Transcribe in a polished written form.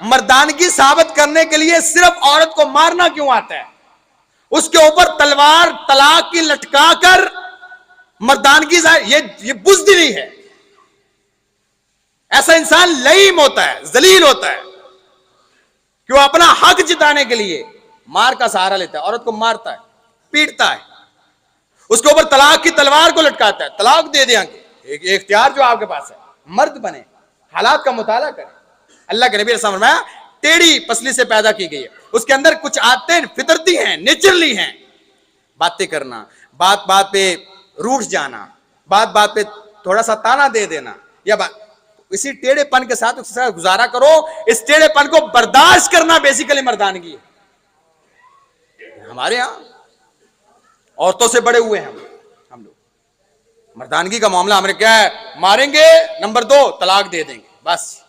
मर्दानगी साबित करने के लिए सिर्फ औरत को मारना क्यों आता है? उसके ऊपर तलवार तलाक की लटका कर मर्दानगी, ये बुज़दिली है। ऐसा इंसान लईम होता है, जलील होता है कि वो अपना हक जिताने के लिए मार का सहारा लेता है, औरत को मारता है, पीटता है, उसके ऊपर तलाक की तलवार को लटकाता है। तलाक दे देंगे, एक इख्तियार जो आपके पास है, मर्द बने, हालात का मुताला करें। अल्लाह के नबी ने फरमाया टेढ़ी पसली से पैदा की गई है, उसके अंदर कुछ आदतें फितरती हैं, नेचुरली हैं। बातें करना, बात बात पे रूठ जाना, बात बात पे थोड़ा सा ताना दे देना, या बात, इसी टेढ़ेपन के साथ उसके साथ गुजारा करो। इस टेढ़ेपन को बर्दाश्त करना बेसिकली मर्दानगी है। हमारे यहां औरतों से बड़े हुए हैं हम लोग। मर्दानगी का मामला हमारे क्या है? मारेंगे, नंबर 2 तलाक दे देंगे, बस।